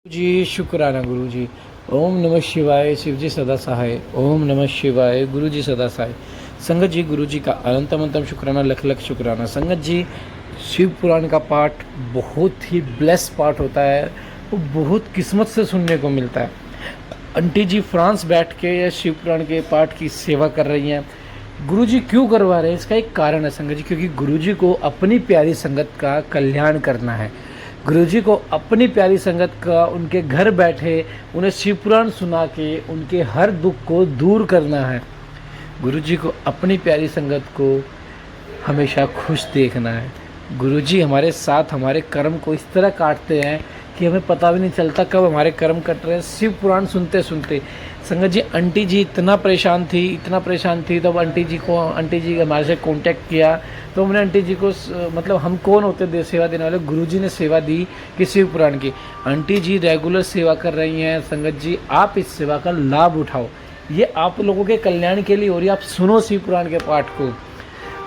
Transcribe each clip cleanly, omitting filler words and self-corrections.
जी शुक्राना गुरु जी। ओम नमः शिवाय। शिव जी सदा सहाय। ओम नमः शिवाय। गुरु जी सदा सहाय। संगत जी, गुरु जी का अनंतम अनंतम शुक्राना, लख लख शुक्राना। संगत जी, शिव पुराण का पाठ बहुत ही ब्लेस पाठ होता है, वो बहुत किस्मत से सुनने को मिलता है। आंटी जी फ्रांस बैठ के शिव पुराण के पाठ की सेवा कर रही हैं। गुरु जी क्यों करवा रहे हैं, इसका एक कारण है संगत जी, क्योंकि गुरु जी को अपनी प्यारी संगत का कल्याण करना है। गुरुजी को अपनी प्यारी संगत का उनके घर बैठे उन्हें शिव पुराण सुना के उनके हर दुख को दूर करना है। गुरुजी को अपनी प्यारी संगत को हमेशा खुश देखना है। गुरुजी हमारे साथ हमारे कर्म को इस तरह काटते हैं कि हमें पता भी नहीं चलता कब हमारे कर्म कट रहे हैं शिव पुराण सुनते सुनते। संगत जी, आंटी जी इतना परेशान थी, तब आंटी जी हमारे से कांटेक्ट किया, तो हमने आंटी जी को मतलब हम कौन होते दे सेवा देने वाले, गुरुजी ने सेवा दी कि शिव पुराण की। आंटी जी रेगुलर सेवा कर रही हैं। संगत जी, आप इस सेवा का लाभ उठाओ, ये आप लोगों के कल्याण के लिए हो रही है। आप सुनो शिव पुराण के पाठ को।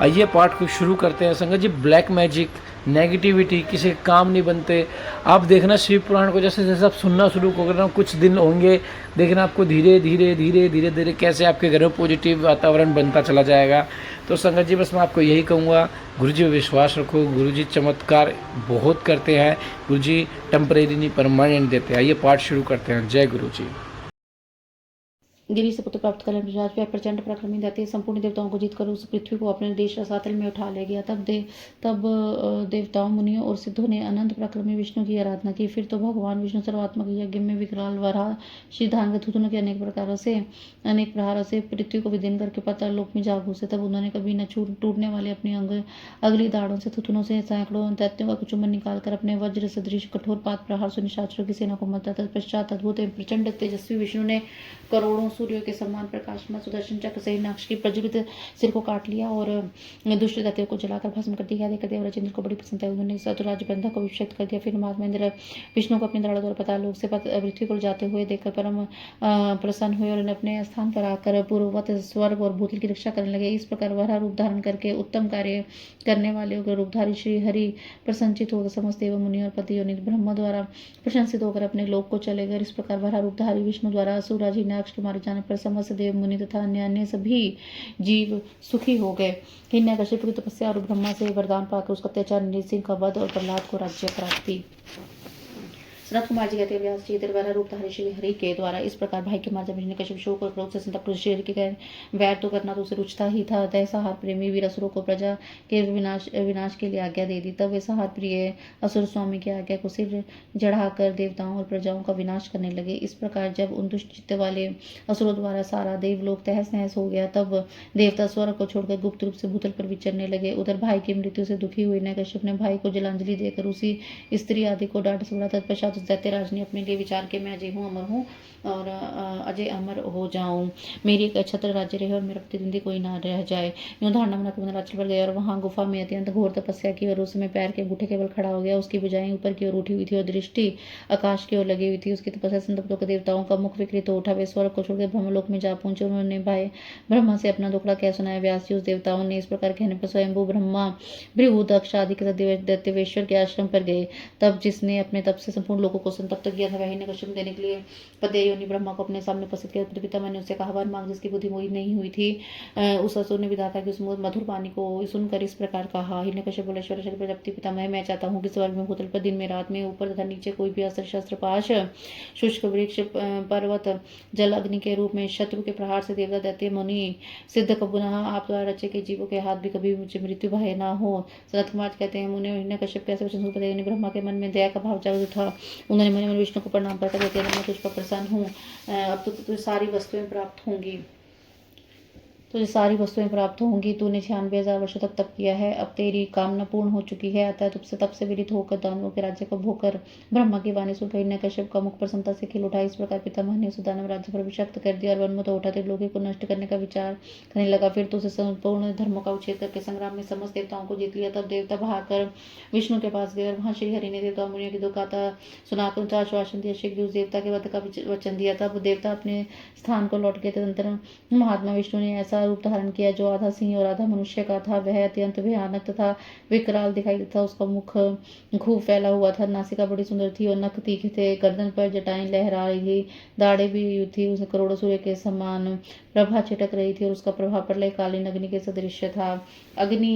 आइए पाठ को शुरू करते हैं। संगत जी, ब्लैक मैजिक, नेगेटिविटी किसी के काम नहीं बनते। आप देखना शिव पुराण को जैसे जैसे आप सुनना शुरू करना, कुछ दिन होंगे, देखना आपको धीरे धीरे कैसे आपके घर में पॉजिटिव वातावरण बनता चला जाएगा। तो संगत जी, बस मैं आपको यही कहूँगा, गुरु जी विश्वास रखो। गुरु जी चमत्कार बहुत करते हैं। गुरु जी टेम्परेरी नहीं परमानेंट देते हैं। आइए पाठ शुरू करते हैं। जय गुरु जी। गिरी से पुत्र प्राप्त कर विराज वह प्रचंड पराक्रमी दैत्य संपूर्ण देवताओं को जीतकर उस पृथ्वी को अपने देश रसातल में उठा ले गया। तब देवताओं, मुनियों और सिद्धों ने अनंत पराक्रमी विष्णु की आराधना की। फिर तो भगवान विष्णु सर्वात्मक यज्ञ में विकराल वराह श्रीधांग थुथुन के अनेक प्रहारों से पृथ्वी को विदीर्ण करके पाताल लोक में जा घुसे। तब उन्होंने कभी न टूटने वाले अपनी अगली दाढ़ों से थुथुनों से सैकड़ों दैत्यों का कुचुम्बन निकालकर अपने वज्र सदृश कठोर पात प्रहार से निशाचरों की सेना को मता। तत्पश्चात अद्भुत एवं प्रचंड तेजस्वी विष्णु ने करोड़ों सूर्यों के समान प्रकाशमान सुदर्शन चक्र से नाक्ष की प्रज्वलित सिर को काट लिया और दुष्ट दैत्यों को जलाकर भस्म कर दिया। देखकर देवराज इंद्र को बड़ी प्रसन्नता हुई। उन्होंने सतुराज बंधक को विक्षिप्त कर दिया। फिर महात्मा इंद्र विष्णु को अपनी दाढ़ों द्वारा पाताल लोक से पृथ्वी को जाते हुए देखकर परम प्रसन्न हुए और अपने स्थान पर आकर पूर्ववत स्वर्ग और भूतल की रक्षा करने लगे। इस प्रकार वराह रूप धारण करके उत्तम कार्य करने वाले उग्र रूपधारी श्री हरि प्रसन्नचित होकर समस्त एवं मुनि और पति और ब्रह्म द्वारा प्रशंसित होकर अपने लोक को चले गए। इस प्रकार वराह रूपधारी विष्णु द्वारा असुराज हिरण्याक्ष के मारे जाने पर समस्त देव मुनि तथा अन्य अन्य सभी जीव सुखी हो गए। हिरण्यकशिपु की तपस्या और ब्रह्मा से वरदान पाकर उसका अत्याचार, नृसिंह का वध और प्रहलाद को राज्य प्राप्ति। सनत कुमार जी कहते हैं, व्यास जी वराह रूपधारी श्री हरि के द्वारा इस प्रकार भाई के मार जब हिरण्यकशिपु शोक और क्रोध से संतप्त श्री हरि के वैर तो करना तो उसे रुचता ही था, अतः संहार प्रेमी वीर असुरों को प्रजा के विनाश के लिए आज्ञा दे दी। तब वे संहार प्रिय असुर स्वामी की आज्ञा को सिर चढ़ाकर देवताओं और प्रजाओं का विनाश करने लगे। इस प्रकार जब उन दुष्ट चित्त वाले असुरों द्वारा सारा देवलोक तहस नहस हो गया, तब देवता स्वर्ग को छोड़कर गुप्त रूप से भूतल पर विचरने लगे। उधर भाई की मृत्यु से दुखी हुई हिरण्यकशिपु ने भाई को जलांजलि देकर उसी स्त्री आदि को डांट सुना। तत्पश्चात उस दैत्यराज ने अपने लिए विचार के, मैं अजय हूँ, अमर हूँ और अजय अमर हो जाऊं, मेरी एक छत्र राज्य रहे और मेरा प्रतिद्वंदी कोई ना रह जाए। यूं धारणा बनाकर वनराज्य पर गया और वहां गुफा में अत्यंत घोर तपस्या की और उस समय पैर के अंगूठे केवल खड़ा हो गया। उसकी भुजाएं ऊपर की ओर उठी हुई थी और दृष्टि आकाश की ओर लगी हुई थी। उसकी तपस्या संतप्त होकर देवताओं का मुख विकृत हो उठा। वे स्वर्ग को छोड़कर ब्रह्मलोक में जा पहुंचे। उन्होंने भाई ब्रह्मा से अपना दुखड़ा कह सुनाया। व्यास जी, उस देवताओं ने इस प्रकार कहने पर स्वयंभू ब्रह्मा, भृगु, दक्ष आदि के दैत्यवेश्वर के आश्रम पर गए। तब जिसने अपने तप से संपूर्ण लोगों को संतप्त किया था, वह हिरण्यकशिपु देने के लिए पदे योनि ब्रह्मा को अपने सामने उपस्थित किया। पितामह ने उससे कहा, वर मांग जिसकी बुद्धि मोहित नहीं हुई थी। उस असुर ने विधाता की उस मधुर वाणी को सुनकर इस प्रकार कहा। हिरण्यकशिपु बोले, प्रजापति पितामह, मैं चाहता हूँ कि स्वर्ग में, भूतल पर, दिन में, रात में, ऊपर तथा नीचे कोई भी अस्त्र शस्त्र पाश, शुष्क वृक्ष, पर्वत, जल, अग्नि के रूप में शत्रु के प्रहार से देवता, दैत्य, मुनि, सिद्ध को पुनः आप द्वारा रचे के जीवों के हाथ भी कभी मुझे मृत्यु भय ना हो। सनत कुमार कहते हैं, मुनि हिरण्यकशिपु कैसे वचन सुन ब्रह्मा के मन में दया का भाव जागृत था। उन्होंने मन में विष्णु को प्रणाम करके कहते हैं, मैं तुझ पर प्रसन्न हूँ, अब तो तुझे सारी वस्तुएं प्राप्त होंगी। तुझे सारी वस्तुएं प्राप्त होंगी। तूने 96,000 वर्षों तक तप किया है, अब तेरी कामना पूर्ण हो चुकी है। अतः तुझसे तप से विदित होकर दानवों के राज्य को भोगकर ब्रह्मा की वाणी सुनकर हिरण्यकशिपु का मुख प्रसन्नता से खिल उठा। इस प्रकार पितामह ने उस दानव राज्य पर अभिषिक्त कर दिया और वनमुत उठा त्रिलोकी को नष्ट करने का विचार करने लगा। फिर तो उसे संपूर्ण धर्मों का उच्छेद करके संग्राम में समस्त देवताओं को जीत लिया। तब देवता भागकर विष्णु के पास गए और वहां श्री हरि ने देवता मुनियों की दुर्गाथा सुनाकर उनका आश्वासन दिया। शीघ्र उस देवता के वध का वचन दिया। तब देवता अपने स्थान को लौट गए। तदंतर महात्मा विष्णु ने ऐसा रूप धारण किया, जो आधा सिंह और आधा मनुष्य का था। वह अत्यंत भयानक तथा विकराल दिखाई देता था। उसका मुख खूब फैला हुआ था, नासिका बड़ी सुंदर थी और नख तीखे थे, गर्दन पर जटाएं लहरा रही थी, दाढ़ें भी थी। उसे करोड़ों सूर्य के समान प्रभा छिटक रही थी और उसका प्रभाव प्रलयकालीन अग्नि के सदृश था। अग्नि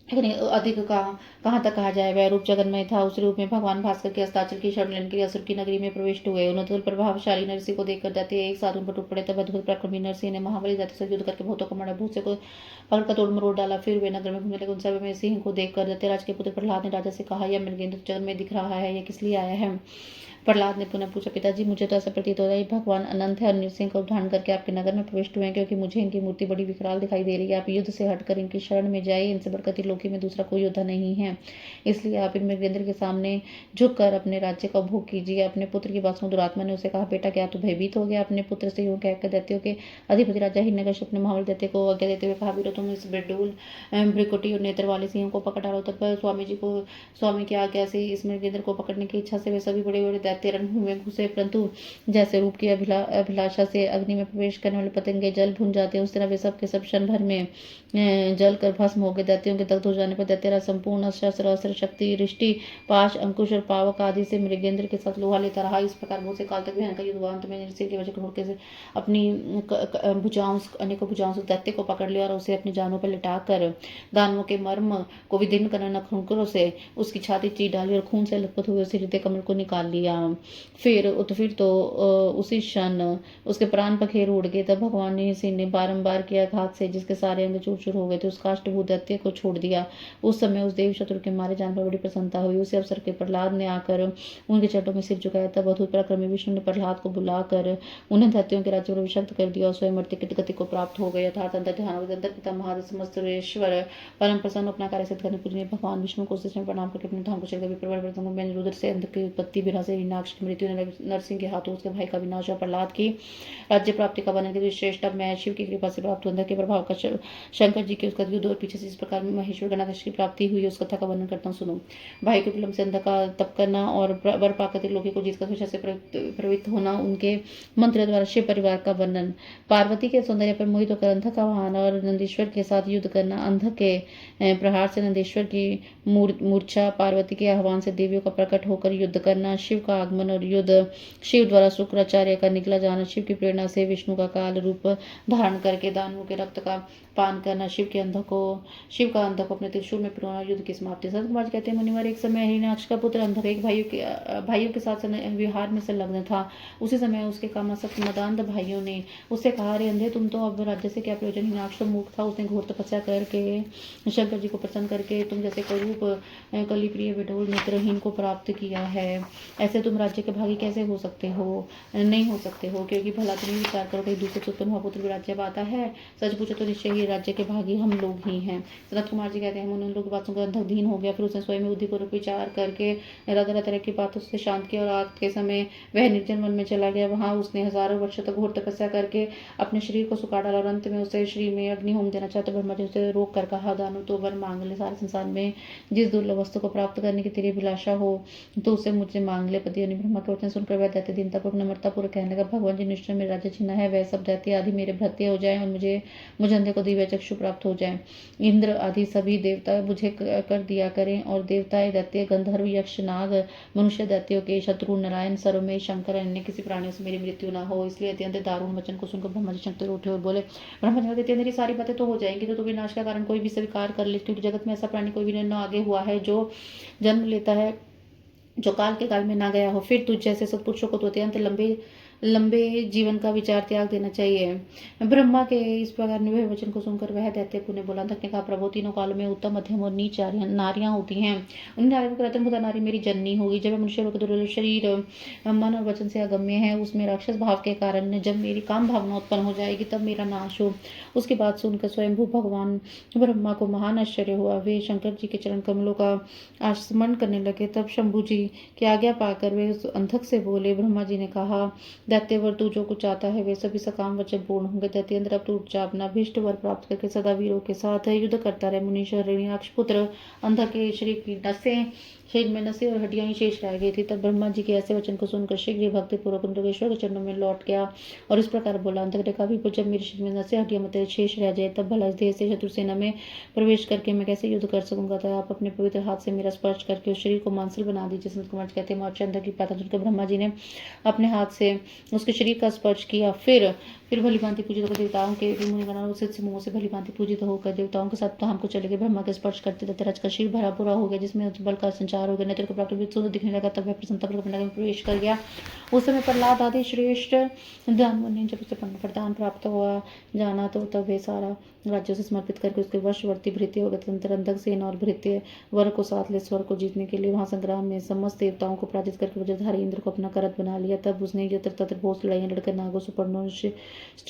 अधिक कहाँ तक कहा जाए, वह रूप जगन्मय था। उस रूप में भगवान भास्कर के अस्ताचल की शरण लेने के लिए असुर की नगरी में प्रविष्ट हुए। उन्होंने प्रभावशाली नरसिंह को देखकर दैत्य एक साथ उन पर टूट पड़े। तब अद्भुत पराक्रमी नरसिंह ने महाबली दैत्य से युद्ध करके बहुतों को मारा, बहुत से को पकड़कर तोड़ मरोड़ डाला। फिर वे नगर में घूमने लगे। उन सब में सिंह को देखकर दैत्यराज के पुत्र प्रहलाद ने राजा से कहा, यह मृगेंद्र जगन में दिख रहा है, यह किस लिए आया है? प्रहलाद ने पुनः पूछा, पिताजी मुझे तो ऐसा प्रतीत होता है भगवान अनंत है और नृसिंह को धारण करके आपके नगर में प्रविष्ट हुए हैं, क्योंकि मुझे इनकी मूर्ति बड़ी विकराल दिखाई दे रही है। आप युद्ध से हटकर इनकी शरण में जाइए, इनसे बढ़कर त्रिलोकी में दूसरा कोई योद्धा नहीं है, इसलिए आप इन मृगेंद्र के सामने झुककर अपने राज्य का उपभोग कीजिए। अपने पुत्र की बात सुन दुरात्मा ने उसे कहा, बेटा क्या तू भयभीत हो गया? अपने पुत्र से यूं कहकर दैत्यों के अधिपति राजा हिरण्यकश्यप ने महाबली दैत्य को आज्ञा देते हुए कहा, वीरो तुम इस बेडूल भ्रिकुटी और नेत्र वाले सिंह को पकड़ डालो। तब स्वामी की आज्ञा से इस मृगेंद्र को पकड़ने की इच्छा से वे सभी बड़े बड़े दैत्य रणभूमि में घुसे, परंतु जैसे रूप की अभिलाषा से अग्नि में प्रवेश करने वाले पतंगे जल भुन जाते हैं, उस तरह वे सब के सब क्षण भर में जल कर भस्म हो गए। दैत्यों के दग्ध हो जाने पर दैत्यराज संपूर्ण शस्त्र अस्त्र शक्ति रिष्टि पाश अंकुश और पावक आदि से मृगेंद्र के साथ लोहा लेता रहा। इस प्रकार बहुत से काल तक भयंकर युद्ध हुआ। अंत में नृसिंह के वज्र से अपनी अनेकों भुजाओं से दैत्य को पकड़ लिया और उसे अपनी जानों पर लिटाकर दानवों के मर्म को विदीर्ण करने नखुंकरों से उसकी छाती चीर डाली और खून से लथपथ हुए उसे हृदय कमल को निकाल लिया। फिर तो उसी क्षण उसके प्राण पखेर उड़ गए। तब भगवान ने सिंह ने बारंबार किया घात से जिसके सारे अंग चूर चूर हो गए थे, उस काष्ठभूत दैत्य को छोड़ दिया। उस समय उस देव शत्रु के मारे जाने पर बड़ी प्रसन्नता हुई। उसे अवसर के प्रहलाद ने आकर उनके चरणों में सिर झुकाया। तब अद्भुत पराक्रमी विष्णु ने प्रहलाद को बुलाकर उन्हें दैत्यों के राज्य पर विशक्त कर दिया और स्वयं मृत्यु की गति को प्राप्त हो गए। अर्थात अंतर ध्यान पिता महादेव समस्तश्वर परम प्रसन्न अपना कार्य सिद्ध करने पूरी भगवान विष्णु को उस समय प्रणाम करके अपने धाम को चल गए। में रुद्र से अंध की उत्पत्ति, बिना से हिरण्याक्ष की मृत्यु, नरसिंह के हाथों उसके भाई का विनाश और प्रहलाद की राज्य प्राप्ति का वर्णन के श्रेष्ठ अब मैं शिव की कृपा से प्राप्त अंध के प्रभाव का शंकर जी के उसका युद्ध और पीछे से इस प्रकार महेश्वर गणाधीश की प्राप्ति हुई उस कथा का वर्णन करता हूँ, सुनो। भाई के विलंब से अंध का तप करना और वर पाकर त्रिलोकी को जीतकर स्वेच्छा से प्रवृत्त होना, उनके मंत्र द्वारा शिव परिवार का वर्णन, पार्वती के सौंदर्य पर मोहित होकर अंध का वाहन और नंदीश्वर के साथ युद्ध करना, अंध के प्रहार से नंदीश्वर की मूर्छा, पार्वती के आह्वान से देवियों का प्रकट होकर युद्ध करना, शिव का आगमन और युद्ध, शिव द्वारा शुक्राचार्य का निकला जाना, शिव की प्रेरणा से विष्णु का काल रूप धारण करके दानवों के रक्त का पान करना, शिव का अंध को अपने त्रिशूल में पिरोना, युद्ध की समाप्ति। संत कुमार कहते हैं, मुनिवर एक समय हिरण्याक्ष का पुत्र अंधक एक भाइयों के साथ विहार में संलग्न था। उसी समय उसके कामासक्त मदांध भाइयों ने उससे कहा, अरे अंधे, तुम तो अब राज्य से क्या प्रयोजन? हिरण्याक्ष तो मूर्ख था, उसने घोर तपस्या करके शंकर जी को प्रसन्न करके तुम जैसे करूप कली प्रिय विडोल नेत्रहीन को प्राप्त किया है। ऐसे तुम राज्य के भागी कैसे हो सकते हो? नहीं हो सकते हो, क्योंकि भला तुम विचार करो, कहीं दूसरे से उत्पन्न हुआ पुत्र भी राज्य पाता है? सच पूछो तो निश्चय ही राज्य के भागी हम लोग ही हैं। सनत कुमार जी कहते हैं, उन लोग की बातों का अंधहीन हो गया। फिर उसने स्वयं बुद्धिपूर्वक विचार करके तरह तरह की बातों से शांत किया और रात के समय वह निर्जन वन में चला गया। वहां उसने हजारों वर्षों तक घोर तपस्या करके अपने शरीर को सुखा डाला और अंत में उसे श्री में अग्निहोम देना चाहते। ब्रह्मा जी उसे रोक कर कहा, दानो तो वर मांग ले, सारे संसार में जिस दुर्लभ वस्तु को प्राप्त करने की तेरी अभिलाषा हो तो उसे मुझसे मांग ले। पति ब्रह्मा के वचन सुनकर वह दैत्य दीनतापूर्वक नम्रतापूर्वक कहने लगा, भगवान जी निश्चय मेरे राज्य छीना है, वह सब दैत्य आदि मेरे भृत्य हो जाए और मुझे अंधे को दिव्य चक्षु प्राप्त हो जाए। इंद्र आदि सभी देवता मुझे कर दिया करें और देवताएं दैत्य गंधर्व यक्ष नाग मनुष्य दैत्यों के शत्रु नारायण सर्वमेय शंकर अन्य किसी प्राणी से मेरी मृत्यु ना हो। इसलिए अत्यंत दारुण वचन को सुनकर ब्रह्मा जी चंकर उठे और बोले, ब्रह्मा जी कहते मेरी सारी बातें तो हो जाएंगी तो विनाश का कारण कोई भी स्वीकार कर ले, क्योंकि जगत में ऐसा प्राणी कोई भी न आगे हुआ है जो जन्म लेता है जो काल के काल में ना गया हो। फिर तुझ जैसे सत्पुरुषों को तो अत्यंत लंबे जीवन का विचार त्याग देना चाहिए। ब्रह्मा के इस प्रकार निभे वचन को सुनकर वह दैत्य पुण्य बोला। अंधक ने कहा, प्रभु तीनों कालों में उत्तम मध्यम और नीच नारियां होती हैं, उन नारियों को रत्नभूता नारी मेरी जननी होगी। जब मनुष्य लोग दुर्लभ शरीर मन और वचन से अगम्य है, उसमें राक्षस भाव के कारण जब मेरी काम भावना उत्पन्न हो जाएगी तब मेरा नाश हो। उसकी बात सुनकर स्वयंभू भगवान ब्रह्मा को महान आश्चर्य हुआ। वे शंकर जी के चरण कमलों का आस्मरण करने लगे। तब शंभू जी की आज्ञा पाकर वे उस अंधक से बोले, ब्रह्मा जी ने कहा, दैत्यवर तू जो कुछ चाहता है वे सभी सकाम वचन पूर्ण होंगे। दैत्येंद्र अब तू उठ जा, अपना भीष्ट वर प्राप्त करके सदा वीरों के साथ युद्ध करता रहे। मुनीश्वर हिरण्याक्ष पुत्र अंधक के शरीर की नसें शरीर में नसें और हड्डियां ही शेष रह गई थी। तब ब्रह्मा जी के ऐसे वचन को सुनकर शीघ्र ही भक्ति पूर्वक इंद्रकेश्वर के चरणों में लौट गया और इस प्रकार बोला, अंतकटे का भी जब मेरे शरीर में नसें हड्डियां मत शेष रह जाए तब भला इस देह से शत्रु सेना में प्रवेश करके मैं कैसे युद्ध कर सकूंगा। तो आप अपने पवित्र हाथ से मेरा स्पर्श करके उस शरीर को मांसल बना दीजिए। संत कुमार कहते हैं, मौत अंदर की बात सुनकर ब्रह्मा जी ने अपने हाथ से उसके शरीर का स्पर्श किया। फिर भली भांति पूजित होकर देवताओं के मुनिगणों से मुंह से भली भांति पूजित होकर देवताओं के साथ धाम को चले गए। ब्रह्मा के स्पर्श करते दत्तराज का शरीर भरा पूरा हो गया, जिसमें बल का संचार हो गया, नेत्र को प्राप्त सुंदर दिखने लगा। तब वह प्रसन्नता प्रकट में प्रवेश कर गया। उस समय प्रहलाद आदि श्रेष्ठ दानव ने जब उसे वरदान प्राप्त हुआ जाना तो तब वे सारा राज्यों से समर्पित करके उसके वशवर्ती भृत्य और गतंत्र अंधक सेन और भृत्य वर को साथ ले स्वर को जीतने के लिए वहां संग्राम में समस्त देवताओं को पराजित करके वज्रधारी इंद्र को अपना करत बना लिया। तब उसने यत्र तत्र बहुत लड़ाइयां लड़कर नागों सुपर्णों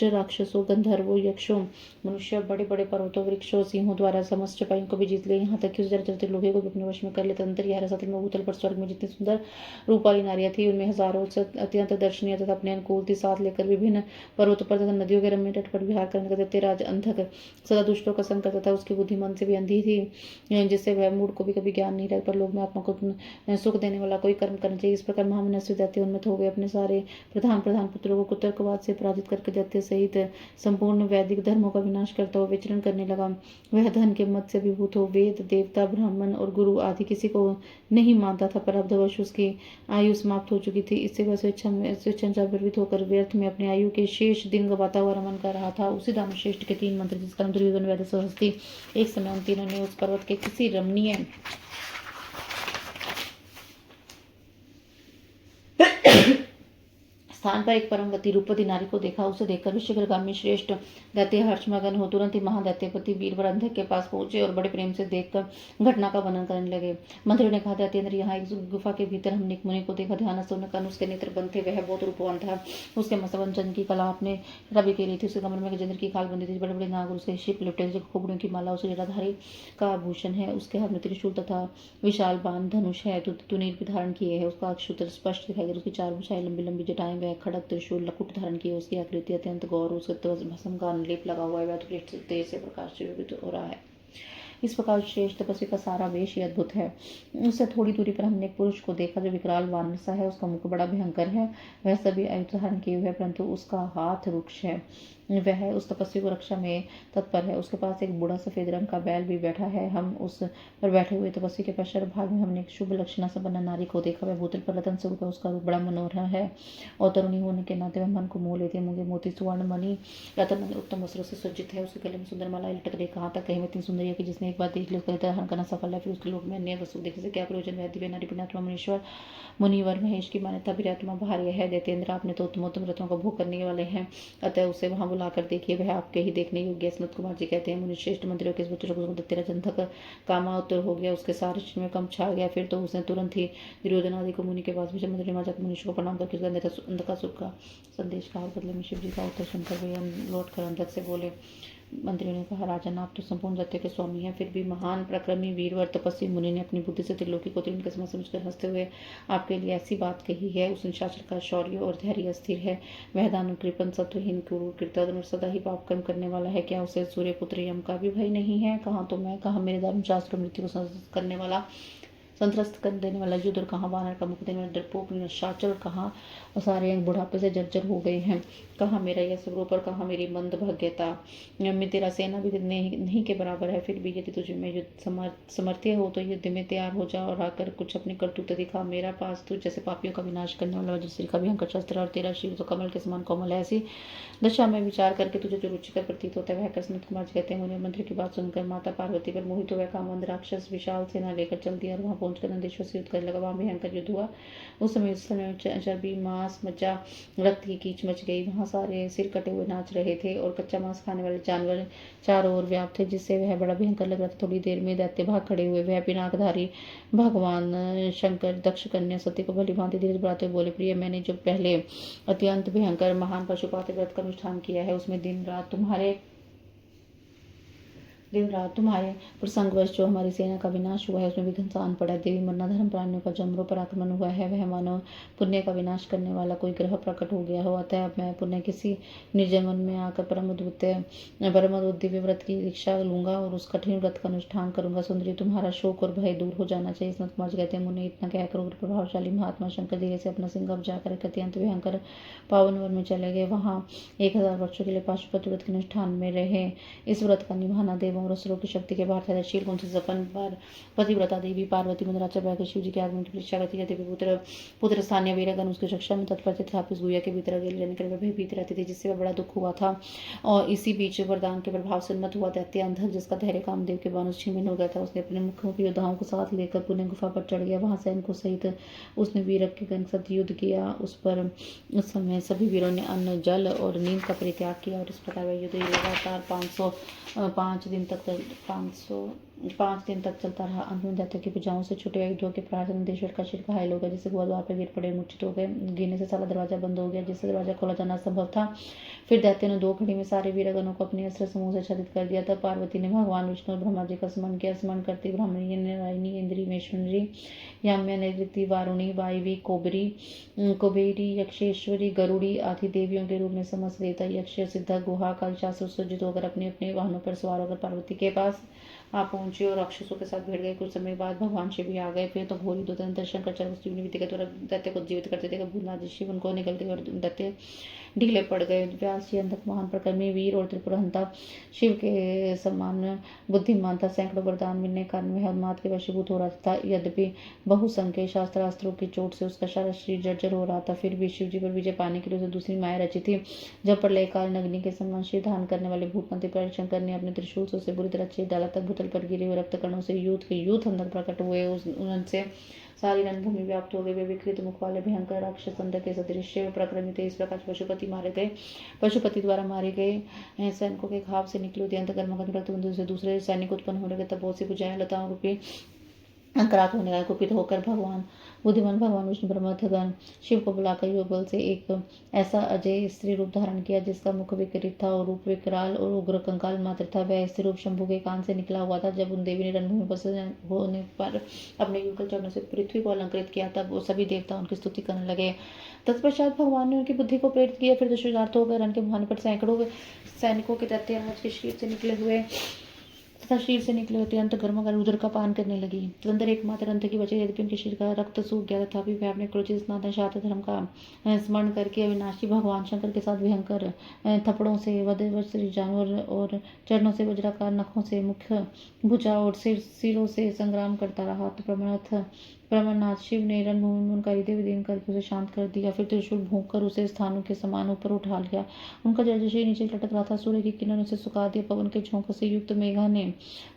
राक्षसों गंधर्वों यक्षों मनुष्य बड़े बड़े पर्वतों वृक्षों सिंहों द्वारा समस्त चपाइयों को भी जीत लिया। यहाँ तक कि उस चलते लोहे को भी अपने वश में कर लेते। अंतर यह रसातल में भूतल पर स्वर्ग में जितनी सुंदर रूप वाली नारियां थी उनमें हजारों अत्यंत दर्शनीय तथा अपने अनुकूल थी। साथ लेकर विभिन्न पर्वतों पर तथा नदियों के रम्य तट पर विहार करने का दैत्यराज अंधक सदा दुष्टों का संग करता था। उसकी बुद्धि मन से भी अंधी थी, जिससे वह मूड को भी कभी ज्ञान नहीं रह पर लोग में आत्मा को सुख देने वाला कोई कर्म करना चाहिए। इस प्रकार महामनस्वी दैत्य उन्मत्त हो गए। अपने सारे प्रधान पुत्रों को कुतर्कवाद से पराजित करके दैत्य सहित संपूर्ण वैदिक धर्मों का विनाश करता हुआ विचरण करने लगा। वह धन के मत से विभूत हो वेद देवता ब्राह्मण और गुरु आदि किसी को नहीं मानता था। पर अब्धवश उसकी आयु समाप्त हो चुकी थी। इससे वह स्वेच्छा प्रवृत्त होकर व्यर्थ में अपनी आयु के शेष दिन गवाता हुआ रमन कर रहा था। उसी दानवश्रेष्ठ के 3 मंत्र जिसका नाम दुर्योधन वैद्य सहस्ती, एक समय उन तीनों ने उस पर्वत के किसी रमणीय स्थान पर एक परमवती रूपवती नारी को देखा। उसे देखकर विश्वगामी श्रेष्ठ दैत्य हर्षमगन हो तुरंत ही महादैत्यपति वीरवर अंधक के पास पहुंचे और बड़े प्रेम से देखकर घटना का वर्णन करने लगे। मंत्री ने कहा, दैत्येंद्र, यहाँ एक गुफा के भीतर हमने एक मुनि को देखा। ध्यान से उन्हें उसके नेत्र बंद थे। वह बहुत रूपवान था। उसके मस्तवंचन की कला आपने रवि के लिए थी। उसके कमर में गजेंद्र की खाल बंदी थी। बड़े बड़े नाग उसके शिप लिपटे खोपड़ियों की माला उसे जटाधारी का आभूषण है। उसके हाथ में त्रिशूल तथा विशाल बाण धनुष है। तुनीर भी धारण किए है। उसका अक्षुत्र स्पष्ट दिखाई दे। उसकी 4 भुजाएं लंबी लंबी जटाएं, वह खड़ग त्रिशूल लकुट धारण किए। उसकी आकृति अत्यंत गौर, उसके भस्म का लेप लगा हुआ है। वह तेज से प्रकाश से युक्त हो रहा है। इस प्रकार श्रेष्ठ तपस्वी का सारा वेश ही अद्भुत है। उससे थोड़ी दूरी पर हमने एक पुरुष को देखा जो विकराल वानर सा है। उसका मुख बड़ा भयंकर है। वह सभी आयु धारण किए हुए है, परंतु उसका हाथ रुक्ष है। वह उस तपस्वी को रक्षा में तत्पर है। उसके पास एक बूढ़ा सफेद रंग का बैल भी बैठा है। हम उस पर बैठे हुए तपस्वी के पश्चात भाग में हमने एक शुभ लक्षणा संपन्न नारी को देखा। वह भूतल पर रतन से उठा। उसका रूप बड़ा मनोहर है और तरुणी होने के नाते वह मन को मोह लेती है। मूंगे मोती सुवर्ण मणि रतन उत्तम वस्त्रों से सज्जित है। उसके गले में सुंदर माला लटक रही। कहाँ तक कहीं में इतनी सुंदर है कि जिसने एक बार देख लिया उसका धारण करना सफल है। फिर उसके लोग में अन्य वस्तु देखने से क्या प्रयोजन। वह दिव्य नारी पुण्यात्मा मुनीश्वर मुनिवर महेश की मान्यता भी आत्मा भार्य है। दैत्येंद्र, आपने तो उत्तमोत्तम रत्नों का भोग करने वाले हैं, अतः उसे वहां बुलाकर देखिए। वह आपके ही देखने योग्य। स्मृत कुमार जी कहते हैं, मुनिश्रेष्ठ मंत्रियों के इस बच्चों को दत्तेराज अंधक कामातुर हो गया। उसके सारे शरीर में कंप छा गया। फिर तो उसने तुरंत ही दुर्योधन आदि को मुनि के पास भेजा। मंत्री ने जाकर मुनीश्वर को प्रणाम करके उसका अंधकासुर का संदेश कहा। बदले में शिव जी का उत्तर सुनकर वे लौट कर अंधक से बोले। मंत्रियों ने कहा, राजन, आप तो संपूर्ण दैत्य के स्वामी हैं, फिर भी महान प्रक्रमी वीरवर तपस्वी मुनि ने अपनी बुद्धि से त्रिलोकी को तीन किस्म समझकर हंसते हुए आपके लिए ऐसी बात कही है। उस शासक का शौर्य और धैर्य अस्थिर है। वह दानु कृपण सत्वहीन क्रूर कृतज्ञ और सदा ही पाप कर्म करने वाला है। क्या उसे सूर्यपुत्र यम का भी भय नहीं है? कहाँ तो मैं, कहाँ मेरे धर्मशास्त्र मृत्यु को करने वाला संत्रस्त कर देने वाला युद्ध, और कहाँ वानर का मुख देने वाला डरपोक निशाचर, कहाँ सारे अंग बुढ़ापे से जर्जर हो गए हैं। कहाँ मेरा यह स्वरूप और कहाँ मेरी मंद भाग्यता। मैं तेरा सेना भी नहीं के बराबर है। फिर भी यदि तुझे में युद्ध समर्थ्य हो तो युद्ध में तैयार हो जा और आकर कुछ अपनी करतूत दिखा। मेरा पास तुझ जैसे पापियों का विनाश करने वाला वज्रश्री का भयंकर शस्त्र और तेरा शिव तो कमल के समान कोमल है। ऐसी दशा में विचार करके तुझे जो रुचिकर प्रतीत होता है वह कर। स्मित कुमार कहते हैं, मुनि मंत्री की बात सुनकर माता पार्वती पर मोहित हुआ कामवंत राक्षस विशाल सेना लेकर चल दिया और वहां पहुंचकर नंदेश्वर से युद्ध करने लगा। वहां भयंकर युद्ध हुआ। उस समय चर्बी मांस मज्जा रक्त की कीच मच गई। वहां सारे सिर कटे हुए नाच रहे थे और कच्चा मांस खाने वाले जानवर चारों ओर व्याप्त थे, जिससे वह बड़ा भयंकर लग रहा था। थोड़ी देर में दैत्य भाग खड़े हुए। वह पिनाकधारी भगवान शंकर दक्ष कन्या सती को भली भांति धीरे बढ़ाते हुए बोले, प्रिय, मैंने जो पहले अत्यंत भयंकर महान पशुपात व्रत का अनुष्ठान किया है उसमें दिन रात तुम्हारे देवराज तुम्हारे प्रसंगवश जो हमारी सेना का विनाश हुआ है उसमें विघ्न आन पड़ा है। देवी मरना धर्म प्राणियों का जमरों पर आक्रमण हुआ है, वह मानो पुण्य का विनाश करने वाला कोई ग्रह प्रकट हो गया हो। अतः अब मैं पुण्य किसी निर्जन वन में आकर परम अद्भुत दिव्य व्रत की दीक्षा लूंगा और उस कठिन व्रत का अनुष्ठान करूंगा। सुंदरी तुम्हारा शोक और भय दूर हो जाना चाहिए। सनत कुमार जी कहते हैं, मुने इतना कहकर उग्र प्रभावशाली महात्मा शंकर धीरे से अपना सिंह जाकर एक अत्यंत भयंकर पावन वन में चले गए। वहां 1000 वर्षों के लिए पाशुपत व्रत के अनुष्ठान में रहे। इस व्रत का निभाना देवों और असुरों की शक्ति के बाहर था। शील कुंठ से सपन पर पतिव्रता देवी पार्वती मंदराचल बैठकर शिव जी के आगमन की प्रतीक्षा करती रहती। पुत्र स्थानीय वीरगण उसकी रक्षा में तत्पर थे। इस गुड़िया के भीतर अकेले रहने के लिए भयभीत रहती थी, जिससे वह बड़ा दुख हुआ था। और इसी बीच वरदान के प्रभाव से उन्मत्त हुआ दैत्य अंधक, जिसका धैर्य कामदेव के बाण छिन्न हो गया था, उसने अपने मुख्य योद्धाओं को साथ लेकर पुण्य गुफा पर चढ़ गया। वहां सैनिकों सहित उसने वीरक के गण साथ युद्ध किया। उस समय सभी वीरों ने अन्न, जल और नींद का परित्याग किया और इस प्रकार वह युद्ध लगातार 5 दिन तक चलता रहा। अंत में दैत्य की भुजाओं से छूटे युद्धों के प्रहार से नंदेश्वर का शिर घायल हो गया, जिससे वह द्वार पर गिर पड़े, मूर्छित हो गए। गिरने से सारा दरवाजा बंद हो गया, जिससे दरवाजा खोला जाना असंभव था। फिर दैत्य ने 2 घड़ी में सारे वीरगणों को अपने अस्त्र समूह से छदित कर दिया। तब पार्वती ने भगवान विष्णु और ब्रह्मा जी का स्मरण किया। स्मरण करती ब्राह्मणी, नारायणी, इंद्री, मेश्वरी, याम्या, नैऋति, वारुणी, वायवी, कुबेरी, यक्षेश्वरी, गरुड़ी आदि देवियों के रूप में समस्त देवता यक्ष, सिद्ध, गुहा, काल शास्त्र सुसज्जित होकर अपने अपने वाहनों पर सवार होकर पार्वती के पास आप पहुंचे और राक्षसों के साथ भिड़ गए। कुछ समय बाद भगवान शिव भी आ गए। फिर तो घोरी दर्शन कर शिव ने विधि के द्वारा दैत्य को जीवित करते थे। भूतनाथ शिव उनको निकल गए और दैत्य ढीले पड़ गए। व्यास जी अंधक महान प्रकर्मी वीर और त्रिपुरहंता शिव के समान बुद्धिमान था। सैकड़ों वरदान मिलने के कारण वह उन्माद के वशीभूत हो रहा था। यद्यपि बहुसंख्य शास्त्रास्त्रों की चोट से उसका सारा शरीर जर्जर हो रहा था, फिर भी शिव जी पर विजय पाने के लिए उसे दूसरी माया रची थी। जब प्रलय काल अग्नि के समान शिव धारण करने वाले भूतपति शंकर ने अपने त्रिशूल से उसे बुरी तरह छेद डाला, तब भूतल पर गिरे हुए रक्त कणों से यूथ अंदर प्रकट हुए। उनसे सारी रणभूमि व्याप्त हो गई। वे विकृत मुख वाले भयंकर राक्षस अंधक के सदृश प्रक्रमित थे। इस प्रकार पशुपति द्वारा मारे गए सैनिकों के घाव से निकले अंत कर्मगत रक्त बिंदु से दूसरे सैनिक उत्पन्न होने के तब बहुत सी बुझाएं लताओं रूपी अंतरात्म होने का कुपित होकर बुद्धिमान भगवान विष्णु ब्रह्मगण शिव को बुलाकर योग बल से एक ऐसा अजय स्त्री रूप धारण किया, जिसका मुख विकृत था और रूप विकराल और उग्र कंकाल मात्र था। वह स्त्री रूप शंभु के कान से निकला हुआ था। जब उन देवी ने रणभूमि पर होने पर अपने युगल चरणों से पृथ्वी को अलंकृत किया, तब वो सभी देवता उनकी स्तुति करने लगे। तत्पश्चात भगवान ने उनकी बुद्धि को प्रेरित किया। फिर दशरथ होकर रण के मुहाने पर सैकड़ों सैनिकों के दैत्यराज के शरीर से निकले हुए तथा शरीर से निकले हुए अंत गर्म उदर का पान करने लगी। तदंतर एकमात्र अंत की बचे, यद्यपि उनके शरीर का रक्त सूख गया, तथापि वह अपने क्रोचित स्नातन शात धर्म का स्मरण करके अविनाशी भगवान शंकर के साथ भयंकर थप्पड़ों से वज्र जानवर और चरणों से वज्राकार, नखों से मुख्य भुजा और सिरों से संग्राम करता रहा। तो प्रमरनाथ शिव ने रणभूमि में उनका हृदय विदीर्ण करके उसे शांत कर दिया। फिर त्रिशूल भोंक कर उसे स्थानों के समान ऊपर उठा लिया। उनका जर्जर नीचे लटक रहा था। सूर्य की किरणों से सुखा दिया। पवन के झोंकों से युक्त मेघा ने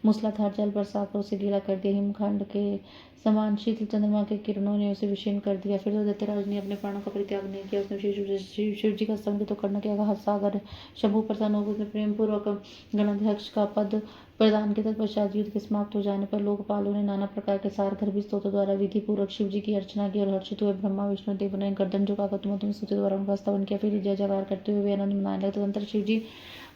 मूसलाधार जल बरसाकर उसे गीला कर दिया। हिमखंड के समान शीतल चंद्रमा के किरणों ने उसे विषीर्ण कर दिया। फिर तो दैत्यराज ने अपने प्राणों का परित्याग नहीं किया। उसने शिव जी का स्तंभ तो करने के अगाध सागर शंभु प्रसन्न होकर उसने प्रेम पूर्वक गणाध्यक्ष का पद प्रदान के तत्पश्चात युद्ध के समाप्त हो जाने पर लोकपालों ने नाना प्रकार के सार गर्भित स्तोत्र द्वारा विधि पूर्वक शिव जी की अर्चना की और हर्षित हुए ब्रह्मा विष्णु देव ने गर्दन झुकाकर तुम स्तुति द्वारा उनका स्तवन किया। फिर जय जयकार करते हुए वे आनंद मनाने लगे। तदंतर शिव जी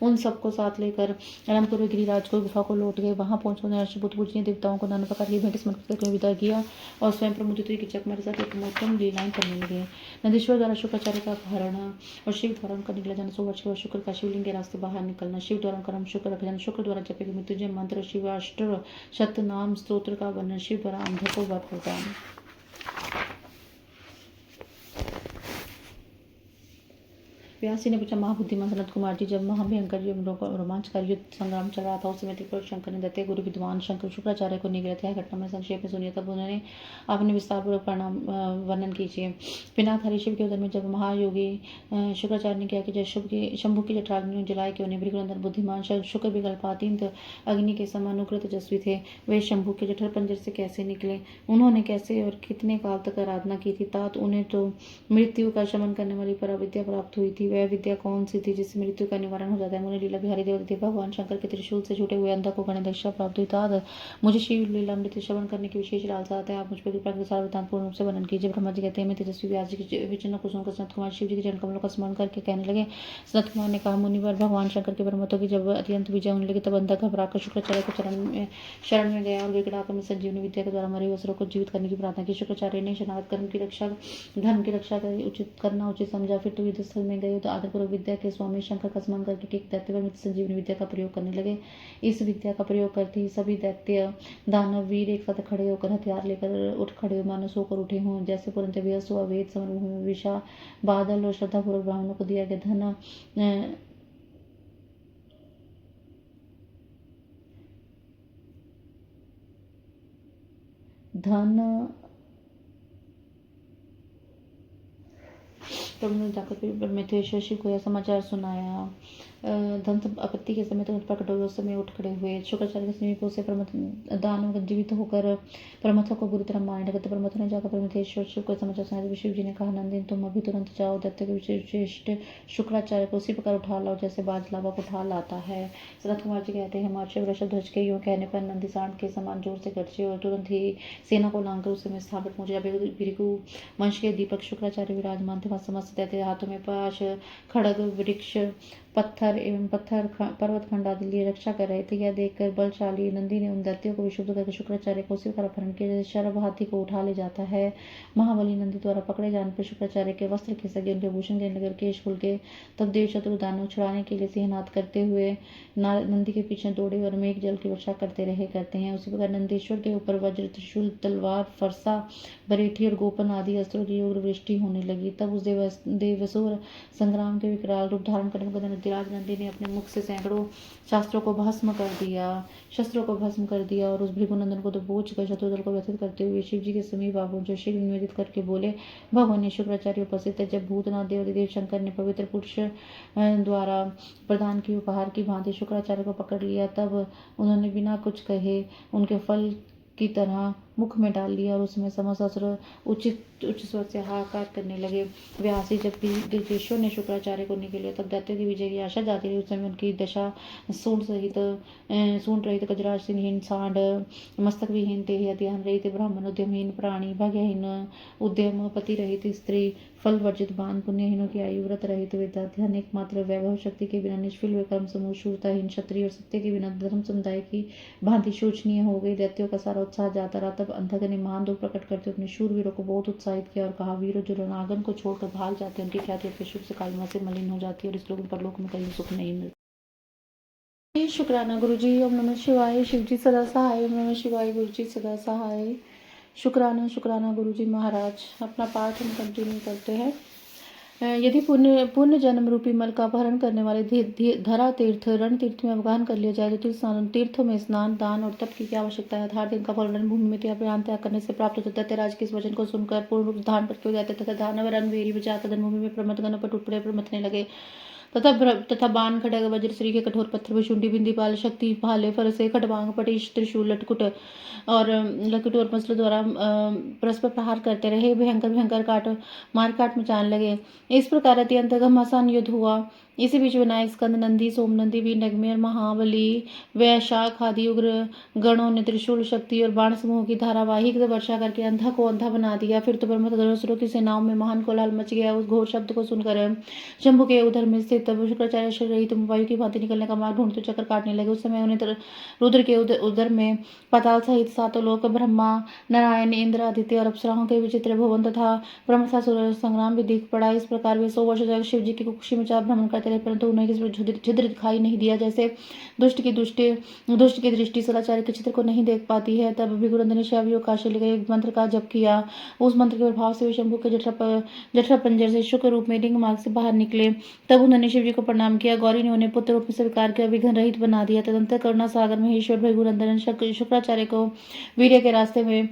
उन सबको साथ लेकर अनंतपुर गिरिराज को गुफा को लौट गए। वहां पहुंचकर उन्होंने हर्षभूत पूजनीय देवताओं को नाना प्रकार की भेंट समर्पित करके विदा किया और स्वयं प्रमुदित हुई कि चकमारे साथ एक मोटम लीलाएं करने लगे। नंदीश्वर द्वारा शुक्राचार्य का अपहरण और शिव द्वारा उनका निकला जाना, 100 वर्ष के बाद शुक्र का शिवलिंग के रास्ते बाहर निकलना, शिव द्वारा उनका नाम शुक्र रखा जाना, शुक्र द्वारा जपे गए मृत्युंजय मंत्र, शिवाष्टक शतनाम स्तोत्र का वर्णन, शिव द्वारा अंधों को वर प्रदान। व्यास जी ने पूछा, महाबुद्धिमान सनत कुमार जी, जब महाभयंकर रोमांचकारी युद्ध संग्राम चल रहा था, उस समय त्रिपुर शंकर ने दैत्य गुरु विद्वान शंकर शुक्राचार्य को निगृहित है। घटना में संक्षेप में सुनिए, तब उन्होंने अपने विस्तार पूर्वक वर्णन कीजिए। पिनाक शिव के उदर में जब महायोगी शुक्राचार्य ने किया कि जब शंभु की जठराग्नि जलाए क्यों नहीं, भृगुनंदन बुद्धिमान शुक्र विकल्पातीत अग्नि के समान उग्र तेजस्वी थे। वे शंभु के जठर पंजर से कैसे निकले, उन्होंने कैसे और कितने काल तक आराधना की थी। तात उन्हें तो मृत्यु का शमन करने वाली पराविद्या प्राप्त हुई थी। कि वह विद्या कौन सी थी जिससे मृत्यु का निवारण हो जाता है। मुनि लीला बिहारी देवदेव भगवान शंकर के त्रिशूल से छूटे हुए अंधा को गणेशा प्राप्त हुई था। मुझे शिव लीलामृत श्रवण करने की विशेष लालसा आता है। आप मुझ पर कृपा के साथ वृतांत पूर्ण रूप से वर्णन कीजिए। ब्रह्मा जी कहते हैं, मैं तेजस्वी व्यास जी के वचनों को सुनकर सनत कुमार शिव जी के चरण कमलों का स्मरण करके कहने लगे। सनत कुमार ने कहा, मुनिवर भगवान शंकर के ब्रह्मत्व की जब अत्यंत विजय होने लगी तब अंधा घबराकर शुक्राचार्य को शरण में गया और विकटाकर में संजीवनी विद्या के द्वारा मरे हुए असुरों को जीवित करने की प्रार्थना की। शुक्राचार्य ने शरणागत धर्म की रक्षा करना उचित समझा। फिर तो युद्ध स्थल में गए तो आदरपूर्वक विद्या के स्वामी शंकर का स्मरण करके ठीक दैत्य पर मृत संजीवनी विद्या का प्रयोग करने लगे। इस विद्या का प्रयोग करते ही सभी दैत्य दानव वीर एक साथ खड़े होकर हथियार लेकर उठ खड़े मानो सोकर उठे हों। जैसे पुरंत व्यस्त हुआ वेद समरूह में विषा बादल और श्रद्धापूर्वक ब्राह्मणों को दिया गया धन तब उन्होंने जाकर फिर परमेश्वर शिव को यह समाचार सुनाया। धन आपत्ति के समय तो प्रकट हुए, उस समय उठ खड़े हुए। शुक्राचार्य के समीप उसे दानव जीवित होकर परमथा को बुरी तरह मारने लगे। तो परमथा ने जाकर परमेश्वर शिव को समाचार सुनाया। शिव जी ने कहा, नंदिन तुम अभी तुरंत जाओ, दैत्य के विशिष्ट शुक्राचार्य को उसी प्रकार उठा लाओ जैसे बाज लावा को उठा लाता है। सनत कुमार जी कहते हैं, हिमाचल वृषभ ध्वज के यूं कहने पर नंदी सांड के समान जोर से गरजे और तुरंत ही सेना को लांघकर उस समय स्थापित पहुंचे। भृगु वंश के दीपक शुक्राचार्य विराजमान थे। वहां समस्त दैत्य हाथों में पाश खड़ग वृक्ष पत्थर एवं पर्वत खंड आदि लिए रक्षा कर रहे थे। यह देखकर बलशाली नंदी ने उन दैत्यों को विशुद्ध करके शुक्राचार्य को उसी प्रकार अपहरण किया जैसे शरभ हाथी को उठा ले जाता है। महाबली नंदी द्वारा पकड़े जाने पर शुक्राचार्य के वस्त्र खिसक गए, उनके भूषण गिरने लगे, केश खुल गए। तब देव शत्रु दानव छुड़ाने के लिए सिंहनाद करते हुए नंदी के पीछे दौड़े और मेघ जल की वर्षा करते हैं। उसी प्रकार नंदेश्वर के ऊपर वज्र त्रिशूल तलवार फरसा बरेठी और गोपन आदि अस्त्रों की उग्र वृष्टि होने लगी। तब उस देवसुर संग्राम के विकराल रूप धारण करने को नंदीराज नंदी ने अपने मुख से सैकड़ों शस्त्रों को भस्म कर दिया और उस भृगुनंदन को दबोच कर शत्रुदल को व्यथित करते हुए शिव जी के समीप आ पहुंचे। शिव निवेदित करके बोले, भगवान शुक्राचार्य उपस्थित है। जब भूतनाथ देव शंकर ने पवित्र पुरुष द्वारा प्रदान की उपहार की भांति शुक्राचार्य को पकड़ लिया, तब उन्होंने बिना कुछ कहे उनके फल की तरह मुख में डाल लिया और उसमें समस्त असुर उच्च स्वर से हाहाकार करने लगे। व्यासी जब देवेश्वर ने शुक्राचार्य को निकले तब दैत्यों की विजय की आशा जाती रही। उस समय उनकी दशा सूंड रहित गजराज सिंहहीन सांड मस्तक विहीन देह ध्यान रहित ब्राह्मण उद्यमहीन प्राणी भाग्यहीन उद्यम पति रहित स्त्री फल वर्जित बान पुण्यहीनों की आयु व्रत रहित विद्याध्यान एकमात्र वैभव शक्ति के बिना निष्फल कर्म समूह शूरताहीन क्षत्रिय और सत्य के बिना धर्म समुदाय की भांति शोचनीय हो गई। दैत्यों का सारा उत्साह जाता रहा। तब अंधक ने महान दुख प्रकट करते अपने शूरवीरों को बहुत उत्साहित किया और कहा, वीरों जो रणांगन को छोड़कर भाग जाते हैं उनकी ख्याति अपने शुभ से कालिमा से मलिन हो जाती है और इस लोक परलोक में कहीं सुख नहीं मिलता। शुक्राना गुरु जी। ओम नमः शिवाय। शिव जी सदा सहाय। ओम नमः शिवाय। गुरु जी सदा सहाय। शुक्राना गुरु जी महाराज। अपना पाठ हम कंटिन्यू करते हैं। यदि पुण्य जन्म रूपी मल का अपहरण करने वाले धरा तीर्थ रण तीर्थ में अवगाहन कर लिया जाए तो तीर्थों में स्नान दान और तप की क्या आवश्यकता है। हर दिन का फल रण भूमि में प्राण त्याग करने से प्राप्त होता है। दैत्यराज के इस वचन को सुनकर पूर्ण रूप धारण करके हो जाते तथा दानव रणवीरी बजाकर धनभूमि में प्रमथगणों पर टूट पड़े प्रमथने लगे तथा बाण खड़ग वज्र श्री के कठोर पत्थर विशुंडी बिंदी पाल शक्ति भाले फरसे खटवांग पटिश त्रिशूल लटकुट और मसल द्वारा परस्पर प्रहार करते रहे। भयंकर मारकाट मचाने लगे। इस प्रकार अत्यंत घमासान युद्ध हुआ। इसी बीच विनायक स्कंद नंदी सोम नंदी वीर नगमे और महाबली वैशाख आदि उग्र गणों ने त्रिशूल शक्ति और बाण समूह की धारावाहिक वर्षा करके अंधा को अंधा बना दिया। फिर तो ब्रह्मसुरों की सेनाओं में महान कोलाहल मच गया। उस घोर शब्द को सुनकर शंभु के उधर में स्थित शुक्राचार्य शरीर रहित वायु की भांति निकलने का मार्ग ढूंढते चक्कर काटने लगे। उस समय उन्हें रुद्र के उधर में पाताल सहित सातों लोक ब्रह्मा नारायण इंद्र आदित्य और अप्सराओं के विचित्र भवन तथा ब्रह्मसासुर संग्राम भी दिख पड़ा। इस प्रकार वे 100 वर्ष तक शिव जी की कुक्षी में चार भ्रमण करते रहे, परंतु उन्हें किसी छिद्र दिखाई नहीं दिया। जैसे दुष्ट की दृष्टि सदाचार्य के चित्र को नहीं देख पाती है। तब भृगुनंदन ने शैवयोग काशी लेकर एक मंत्र का जप किया। उस मंत्र के प्रभाव से वे शंभु के जठरा पंजर से शुक्र रूप में लिंग मार्ग से बाहर निकले। तब उन्होंने ने शिव जी को प्रणाम किया। गौरी ने उन्हें पुत्र रूप में स्वीकार किया, विघ्न रहित बना दिया। तदंतर करुणा सागर महेश्वर भृगुनंदन शुक्राचार्य को वीर्य के रास्ते में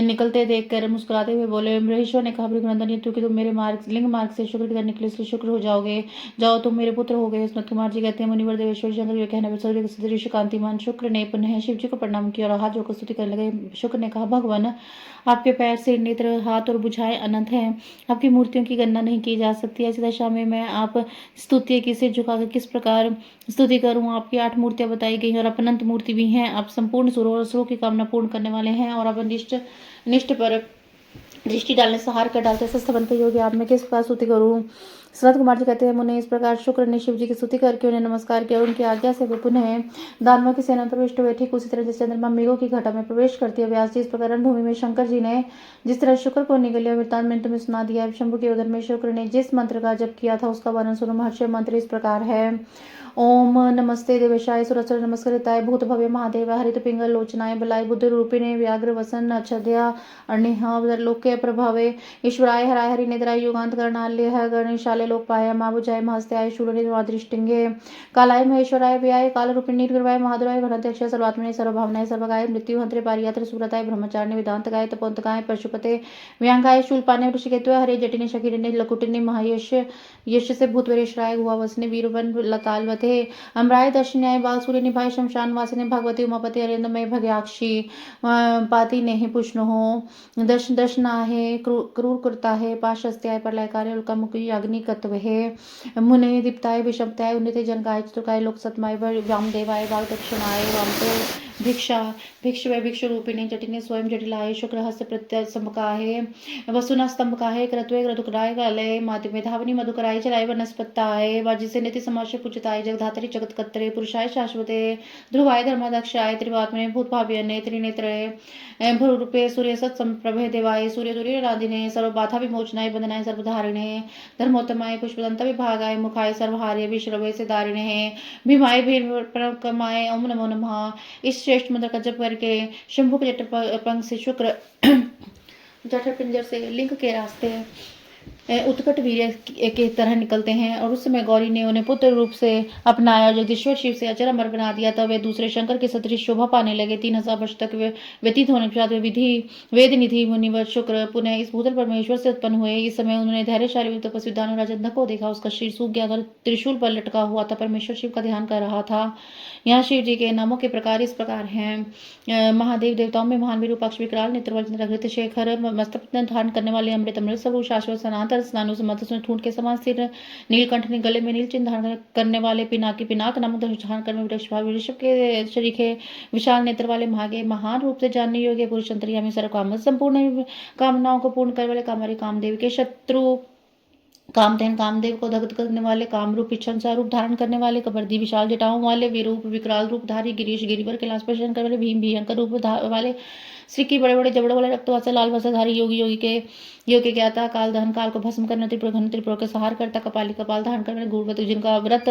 निकलते देखकर मुस्कुराते हुए बोले। महेश्वर ने कहा, भृगुनंदन, क्योंकि तुम मेरे लिंग मार्ग से शुक्र की तरह निकले, इसलिए शुक्र हो जाओगे। जाओ, तुम मेरे पुत्र हो गए। सनत कुमार जी कहते हैं, मुनिवर देवेश्वर शंकर के कहने पर सूर्य के सदृश कांतिमान शुक्र ने पुनः शिव जी को प्रणाम किया और हाथ जोड़कर स्तुति करने लगे। शुक्र ने कहा, भगवान, आपके पैर, सिर, नेत्र, हाथ और भुजाएं अनंत हैं। आपकी मूर्तियों की गणना नहीं की जा सकती। ऐसी दशा में मैं आप स्तुति की सिर झुकाकर किस प्रकार स्तुति करूं। आपकी 8 मूर्तियां बताई गई हैं और आप अनंत मूर्ति भी हैं। आप संपूर्ण सुरों और असुरों की कामना पूर्ण करने वाले हैं और आप निष्ठ पर दृष्टि डालने से हार कर डालते स्वस्थ बनकर योगी। आप मैं किस प्रकार स्तुति करूं। सनत कुमार जी कहते हैं, मुने इस प्रकार शुक्र ने शिव जी की स्तुति करके उन्हें नमस्कार किया। उनकी आज्ञा से वे पुनः दानवों की सेना में प्रविष्ट हुए। ठीक उसी तरह जैसे चंद्रमा मेघों की घटा में प्रवेश करती है। व्यास जी, इस प्रकार रणभूमि में शंकर जी ने जिस तरह शुक्र को निगलिया वृत्तांत मैंने तुम्हें सुना दिया। शंभु के उदर में शुक्र ने जिस मंत्र का जप किया था उसका वर्णन सुनो। महर्षि मंत्र इस प्रकार है। ओम नमस्ते देवेशाय सुरचर नमस्कृताय भूत भव्य महादेव हरित पिंगल लोचनाय बलाय बुद्ध रूपिणे व्याघ्र वसन अच्छद्या अर्णिहा लोके प्रभावे ईश्वराय हराय हरि नेत्राय युगांत करणाल्य गणेशाले लोकपाय माबुजाय महस्त्याय शूलने दृष्टिंगे कालाय महेश्वराय व्याय काल रूपिणी निर्गवाय महाद्राय घनाध्यक्ष सर्वात्मने सर्वभावनाय सर्वगाय मृत्यु हंत्रे पारियात्र सुरताय ब्रह्मचारिणी वेदांत गाय तपोन्तकाय पशुपते व्यांगाय शूलपाने ऋषिकेतु हरे जटिने शकीरिने लकुटिने महायश यश से भूतवेश्वराय गुहावसने वीरवन लतालवते अम्राय दर्शन्याय बालसूर्य निभाय शमशान वासिने भगवती उमापति अरिंदमय भग्याक्षी पाति नेहि पुष्णु हो दर्शन दर्शनाहे क्रूर कृता है पाशस्त्याय प्रलयकार्य उल्कामुखी अग्नि कत्व है मुने दीप्ताय विषमताय उन्नति जनकाय चतुर्काय लोक सतमाय वामदेवाय वाल दक्षिणाय वामतो भिक्षा भिक्षवे भिक्षु रूपिणी जटिने स्वयं जटिलाय शुक्र हस्त प्रत्यय संभकाहे वसुना स्तंभकाहे क्रतुवे क्रतुकराय कालय माध्यमे धावनी मधुकराय चलाय वनस्पताय वाजिसे नीति समाश पूजिताय जगधात्री जगत कत्रे पुरुषाय शाश्वते ध्रुवाय धर्माध्यक्षाय त्रिवात्मने भूतभाव्यने त्रिनेत्रे भूरूपे सूर्य सत्संप्रभे देवाय सूर्य तुर्यराधिने सर्वबाधा विमोचनाय बंधनाय सर्वधारिणे धर्मोत्तमाय पुष्पदंत विभागाय मुखाय सर्वहार्य विश्रवे से दारिणे भीमाय भीमकमाय ओम नमो नमः। इस श्रेष्ठ मंत्र का जप करके शंभु के जटपंख से शुक्र जठर पिंजर से लिंग के रास्ते उत्कट वीर्य के तरह निकलते हैं और उस समय गौरी ने उन्हें पुत्र रूप से अपनाया और जगदीश्वर शिव से अचर अमर बना दिया। तब वे दूसरे शंकर के सदृश शोभा पाने लगे। 3000 वर्ष तक व्यतीत होने के बाद वे वेद निधि मुनिवर शुक्र पुनः इस भूतल परमेश्वर से उत्पन्न हुए। इस समय उन्होंने धैर्यशाली तपस्वी दानव राजा अंधक को देखा। उसका शरीर सूख गया था, त्रिशूल पर लटका हुआ था, परमेश्वर शिव का ध्यान कर रहा था। यहाँ शिव जी के नामों के प्रकार इस प्रकार हैं। महादेव देवताओं में महान विरूपाक्ष विकराल नेत्र शेखर मस्तक धारण करने वाले अमृत स्वरूप शाश्वत सनातन स्नानु समर्थ ठूंठ के समान स्थिर नीलकंठ ने गले में नील चिन्ह धारण करने वाले पिनाकी पिनाक नामक धनुष धारण करने वृषभ के शरीखे विशाल नेत्र वाले महागे महान रूप से जानने योग्य पुरुष अंतर्यामी सर्व काम संपूर्ण कामनाओं को पूर्ण करने वाले कामरी कामदेव के शत्रु कामधेन कामदेव को दग्ध करने वाले कामरूप इच्छा रूप धारण करने वाले कबर्दी विशाल जटाओं वाले विरूप विकराल रूपधारी गिरीश गिरिवर कैलाश पर शयन करने वाले भीम भयंकर रूप वाले श्री की बड़े बड़े जबड़ों वाले रक्तवासा लाल वसाधारी योगी ज्ञाता काल दहन काल को भस्म करना त्रिपुर के सहार करता कपाली कपाल धारण करने गुरुवत जिनका व्रत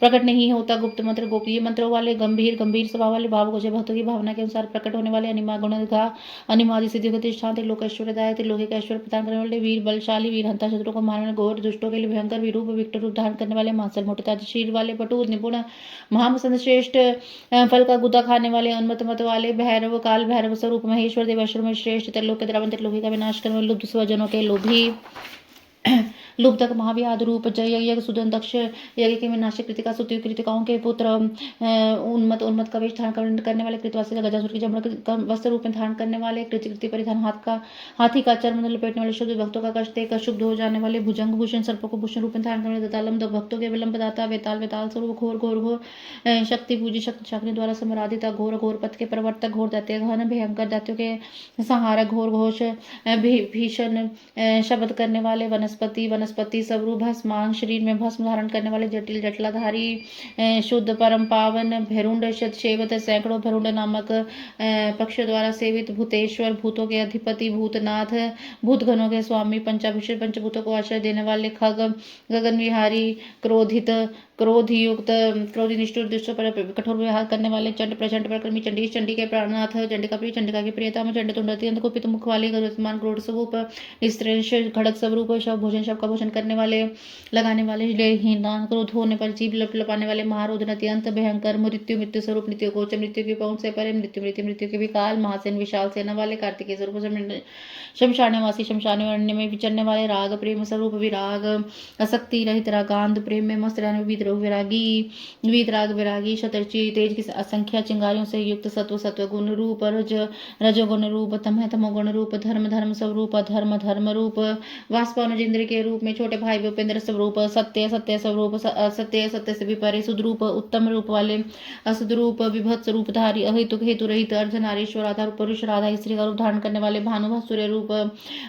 प्रकट नहीं होता गुप्त मंत्र गोपीय मंत्रों वाले गंभीर स्वभाव वाले भाव गोचे भक्तों की भावना के अनुसार प्रकट होने वाले अनिमा गुणगा अनिमादि सिद्धि प्रतिष्ठान त्रिलोकेश्वरदाय त्रिलोकी का ऐश्वर्य प्रदान करने वाले वीर बलशाली वीर हंता शत्रु को मारने वाले घोर दुष्टों के लिए भयंकर विरूप विकट रूप धारण करने वाले मांसल मोटे शीर वाले पटु निपुण महामसंद श्रेष्ठ फल का गुदा खाने वाले उन्मत मत वाले भैरव काल भैरव स्वरूप महेश्वर देवेश्वर में श्रेष्ठ त्रिलोक के द्रावण त्रिलोकी का विनाश करने वाले लुब्ध स्वजनों के लोभी लुब्धक महाव्याध रूप जय यज्ञ सुदन दक्ष यज्ञ के विनाशक कृतिका सुति कृतिकाओं के पुत्र उन्मत का वेश धारण करने वाले कृतवासी गजासुर की जमड़ वस्त्र रूप में धारण करने वाले कृति परिधान हाथी का चर्म लपेटने वाले शुद्ध भक्तों का कष्ट देकर शुद्ध हो जाने वाले भुजंग भूषण सर्पों को भूषण रूप में धारण करने वाले दतालम भक्तों के विलंब दाता वेताल स्वरूप घोर शक्ति पूजी शक्ति द्वारा समराधित घोर पथ के प्रवर्तक घोर दैत्य घन भयंकर दैत्यों के संहारक घोर घोष भीषण शब्द करने वाले वनस्पति स्वरूप भस्मांग शरीर में भस्म धारण करने वाले जटिल जटलाधारी शुद्ध परम पावन भैरुंड सेवत सैकड़ों भैरुंड नामक पक्ष द्वारा सेवित भूतेश्वर भूतों के अधिपति भूतनाथ भूतगणों के स्वामी पंचाभूषण पंचभूतों को आश्रय देने वाले खग गगन विहारी क्रोधी निष्ठुर दुष्ट पर कठोर व्यवहार करने वाले चंड प्रचंड प्रक्रमी चंडी चंडी के प्राणनाथ चंडिका प्रिय चंडिका के प्रियतम चंड तुंड अत्यंत कुपित मुख वाले गरुत्मान क्रोध स्वरूप निस्त्रेश खड़क स्वरूप शव भोजन शव का भोजन करने वाले, लगाने वाले, लेहीन दान, क्रोध होने पर जीभ लपलपाने वाले, महारोधन, अत्यंत भयंकर, मृत्यु, मृत्यु स्वरूप, नित्य गोचर, मृत्यु की पहुंच से परे, मृत्यु, मृत्यु, मृत्यु के विकाल, महासेन, विशाल सेना वाले, कार्तिकेय स्वरूप, शमशानवासी, शमशान में विचरने वाले, राग प्रेम स्वरूप, विराग, आसक्ति रहित, रागांध प्रेम में मस्त रहने, वीतराग विरागी, वीतराग विरागी, शतरची, तेज की असंख्या चिंगारियों से युक्त, सत्व सत्व गुण रूप, रजोगुण रूप, तमह तमोगुण रूप, धर्म धर्म स्वरूप, धर्म धर्म रूप, वाष्पानुज इंद्र के रूप में, छोटे भाई भूपेंद्र स्वरूप, सत्य सत्य स्वरूप, सत्य सत्य से भी परे, सुद्रूप उत्तम रूप वाले, असुद्रूप विभत्स रूपधारी, अहेतुक हेतु रहित, अर्धनारीश्वर आधार पुरुष राधा स्त्री का रूप धारण करने वाले, भानु सूर्य रूप,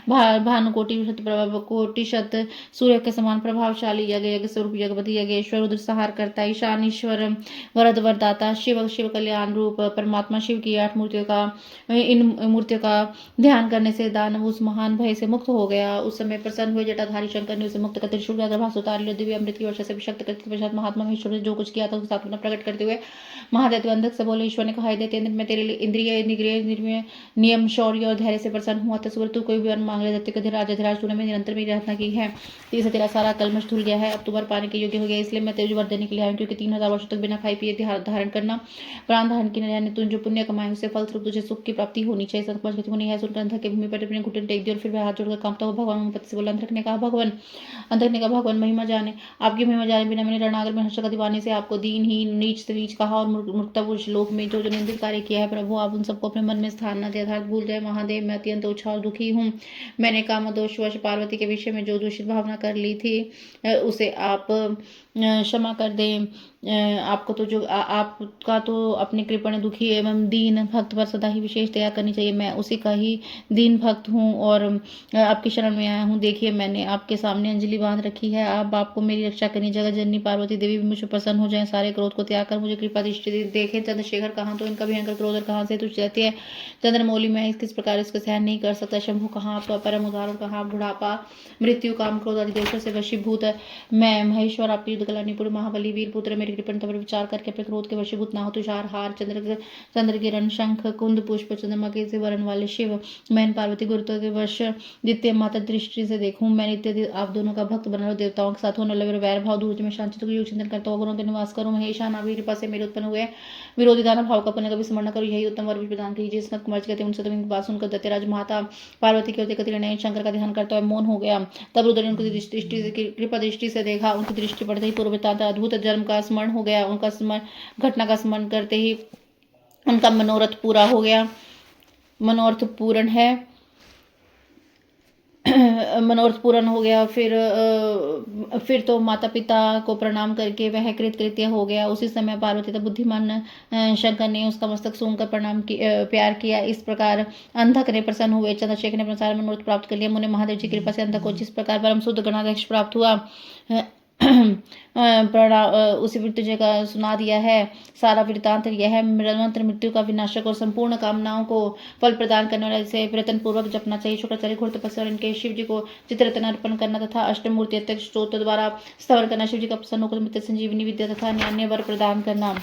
भानु कोटि शत सूर्य के समान प्रभावशाली, यज्ञ यज्ञ स्वरूप, यज्ञपति यज्ञेश्वर, रुद्र संहार करता, ईशानीश्वर, वरद वरदाता, शिव शिव कल्याण रूप, परमात्मा शिव की 8 मूर्तियों का, इन मूर्तियों का ध्यान करने से दानव उस महान भय से मुक्त हो गया। उस समय प्रसन्न हुए जटाधारी शंकर ने उसे मुक्त कर त्रिशूल का गर्भास उतार लिया। दिव्य अमृत की वर्षा से विषक्त करके पश्चात महात्मा महेश्वर ने जो कुछ किया था उसके साथ अपना प्रकट करते हुए महादेव अंधक से बोले, ईश्वर ने कहा, दैत्येंद्र, मैं तेरे लिए इंद्रिय निग्रह नियम शौर्य और धैर्य से प्रसन्न हुआ था। सुवर तू कोई भी वर मांग ले, दैत्य के धीराज तूने में निरंतर मेरी प्रार्थना की है, इससे तेरा सारा कलमश धुल गया है, अब तू वर पाने के योग्य हो गया, इसलिए मैं तेरे वर देने के लिए आया हूं, क्योंकि 3000 वर्षों तक बिना खाई पिए धारण करना, प्राण धारण की नया, तू जो पुण्य कमाए उससे फलस्वरूप तुझे सुख की प्राप्ति होनी चाहिए। संत होनी है। सुनकर अंधक के भूमि पर अपने घुटने टेक दिए और फिर वह हाथ जोड़कर कांपता हुआ भगवान पति से बोला। अंधक ने कहा, भगवान महिमा जाने, आपकी महिमा जाने बिना मैंने रणागर में हर्ष का दीवाने से आपको दीनहीन नीच से नीच कहा और मूर्खतापुरुष लोक में जो निंदित कार्य किया है, प्रभु आप उन सबको अपने मन में स्थान न दे, अर्थात भूल जाए। महादेव, मैं अत्यंत उछाल दुखी हूँ। मैंने काम दोषवश पार्वती के विषय में जो दूषित भावना कर ली थी उसे आप क्षमा कर दें। आपको तो जो आपका तो अपने कृपण दुखी एवं दीन भक्त पर सदा ही विशेष दया करनी चाहिए। मैं उसी का ही दीन भक्त हूँ और आपकी शरण में आया हूँ। देखिए, मैंने आपके सामने अंजलि बांध रखी है, आप आपको मेरी रक्षा करनी। जगत जननी पार्वती देवी भी मुझे प्रसन्न हो जाए, सारे क्रोध को त्याग कर मुझे कृपा दृष्टि देखें। चंद्रशेखर कहाँ तो इनका भयंकर क्रोध और कहाँ से तुझ रहती है। चंद्रमौली, मैं किस प्रकार इसको सहन नहीं कर सकता। शंभु, कहाँ आपका परम उदार और कहाँ बुढ़ापा, मृत्यु, काम, क्रोध आदि दोषों से वशीभूत है। मैं महेश्वर, आपकी युद्ध कला निपुण महाबली वीर पुत्र, मेरी कृपणता पर विचार करके अपने क्रोध के वशीभूत ना हो। तुषार हार, चंद्र किरण, शंख, कुंद पुष्प, चंद्रमा के से वर्ण वाले शिव, मैं पार्वती गुरुत्व के वश द्वितीय माता दृष्टि से देखूं। मैं नित्य आप दोनों का भक्त बना रहो, देवताओं के साथ होने लगे वैर भाव दूर में शांति योग चिंतन करता हूँ, गुणों के निवास करूँ। महेशा, नाभि कृपा से मेरे उत्पन्न हुए विरोधी दानव भाव का पुण्य कभी स्मरण करूँ, यही उत्तम वर प्रदान कीजिए। स्नत कुमार कहते हैं, उनसे तो इनकी बात सुनकर दत्तराज माता पार्वती के होते शंकर का ध्यान करता हुआ मौन हो गया। तब रुद्र ने उनकी दृष्टि से कृपा दृष्टि से देखा। उनकी दृष्टि पड़ते ही पूर्व अद्भुत जन्म का स्मरण हो गया। उनका घटना का स्मरण करते ही उनका मनोरथ पूरा हो गया। मनोरथ पूर्ण है, मनोरथ पूर्ण हो गया। फिर तो माता पिता को प्रणाम करके वह कृतकृत्य हो गया। उसी समय पार्वती तथा बुद्धिमान शंकर ने उसका मस्तक सूंघकर प्यार किया। इस प्रकार अंधक ने प्रसन्न हुए। चंद्रशेखर ने अपना सारा मनोरथ प्राप्त कर लिया। मुने महादेव जी की कृपा से अंधक को जिस प्रकार परम शुद्ध गणाध्यक्ष प्राप्त हुआ, उसी मृत्युंजय का सुना दिया है। सारा वृत्तांत यह है। मंत्र मृत्यु का विनाशक और संपूर्ण कामनाओं को फल प्रदान करने वाला, इसे प्रयत्न पूर्वक जपना चाहिए। शुक्राचार्य घोर तपस्या और इनके शिव जी को चित्ररत्न अर्पण करना तथा अष्टमूर्ति अत्यक्ष स्त्रोत्र द्वारा स्तवन करना, शिव जी का प्रसन्न होकर मृत्यु संजीवनी विद्या तथा अन्य वर प्रदान करना।